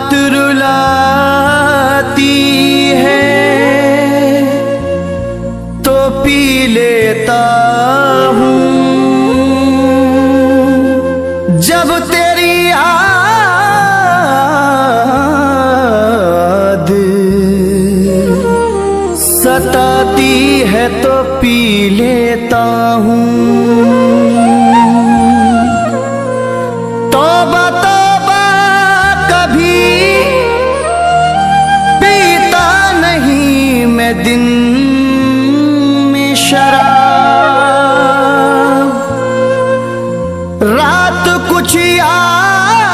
रात रुलाती है तो पी लेता हूँ, जब तेरी याद सताती है तो पी लेता हूँ। तौबा तौबा कभी पीता नहीं मैं दिन में शराब, रात कुछ याद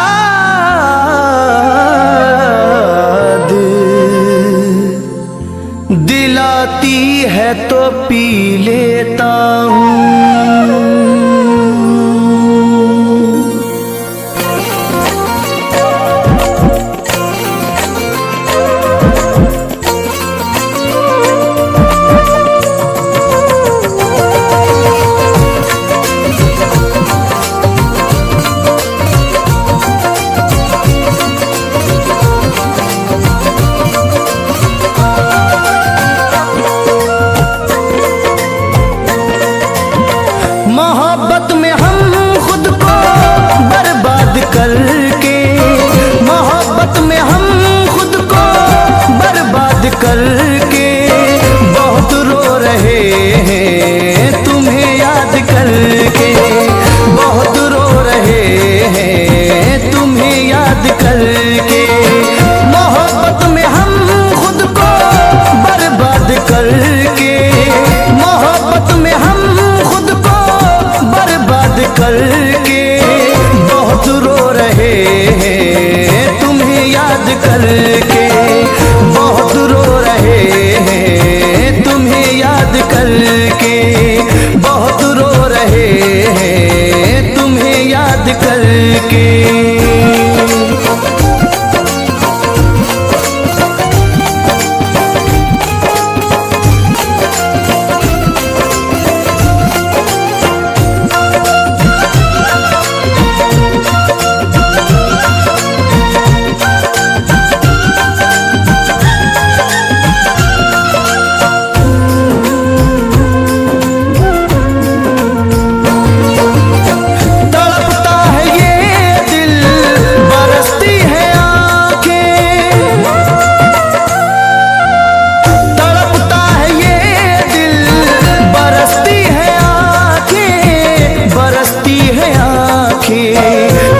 दिलाती है तो पी लेता हूँ। मोहब्बत में हम खुद को बर्बाद करके, मोहब्बत में हम खुद को बर्बाद करके बहुत रो रहे हैं तुम्हें याद करके, बहुत रो रहे हैं तुम्हें याद करके। मोहब्बत में हम खुद को बर्बाद करके, मोहब्बत में हम खुद को बर्बाद करके बहुत रो रहे हैं तुम्हें याद करके, बहुत रो रहे हैं तुम्हें याद करके, बहुत रो रहे हैं तुम्हें याद करके।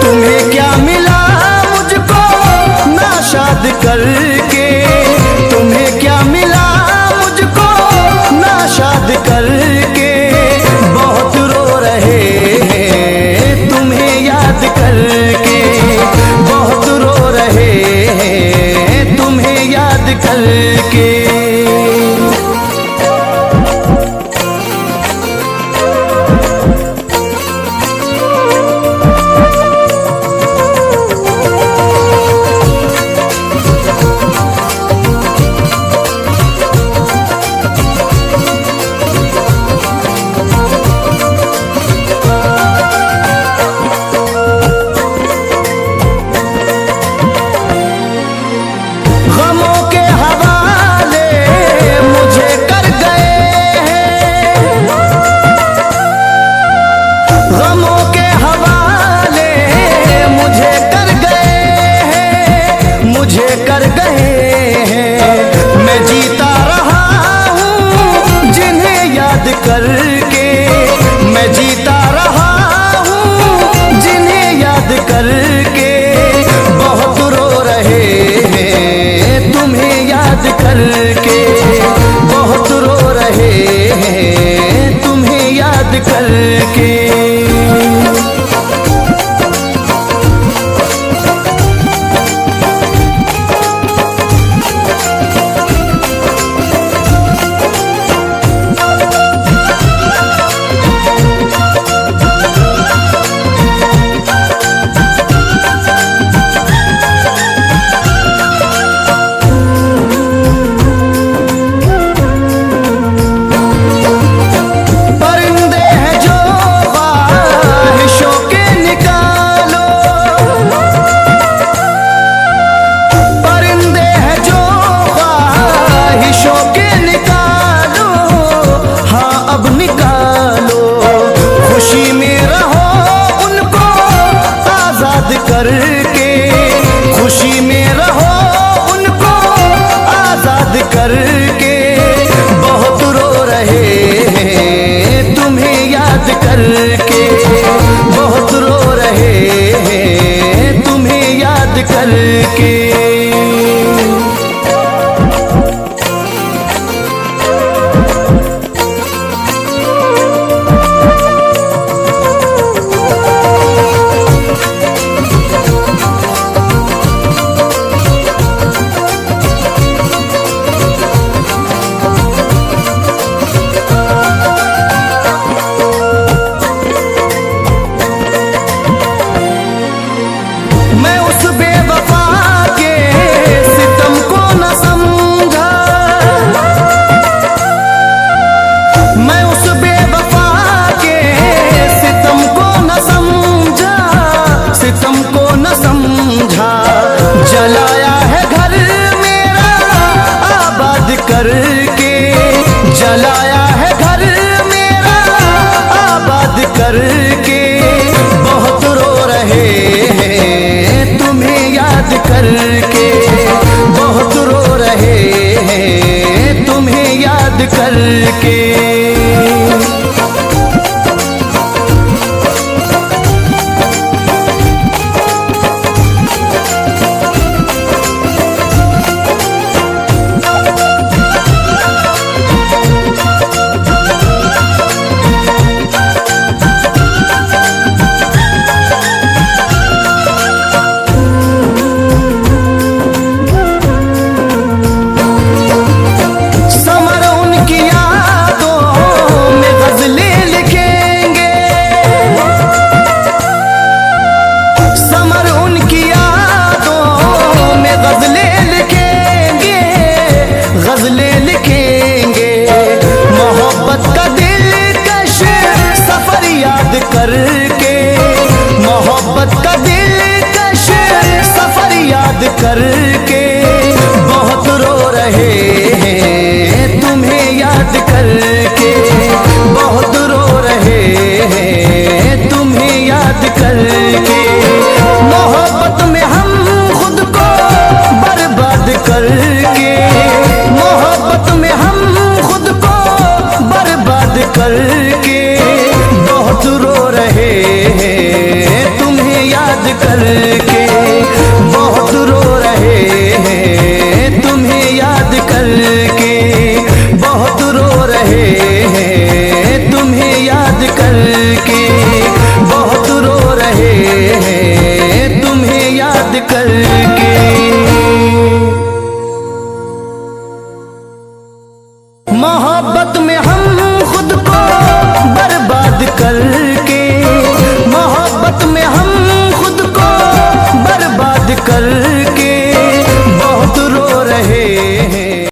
तुम्हें क्या मिला मुझको नाशाद करके, तुम्हें क्या मिला मुझको नाशाद करके, बहुत रो रहे हैं तुम्हें याद करके, बहुत रो रहे हैं तुम्हें याद करके। गमों के हवाले मुझे कर गए हैं, गमों के हवाले मुझे कर गए हैं, मुझे कर गए हैं। मैं जीता रहा हूँ जिन्हें याद करके, मैं जीता रहा हूँ जिन्हें याद करके, बहुत रो रहे हैं तुम्हें याद करके, बहुत रो रहे हैं तुम्हें याद करके। करके बहुत रो रहे हैं, तुम्हें याद करके बहुत रो रहे हैं, तुम्हें याद करके। करके मोहब्बत का दिलकश सफर याद करके बहुत रो रहे हैं, तुम्हें याद करके बहुत रो रहे हैं, तुम्हें याद करके। मोहब्बत में हम खुद को बर्बाद करके, मोहब्बत में हम खुद को बर्बाद करके बहुत रो रहे हैं, तुम्हें याद करके।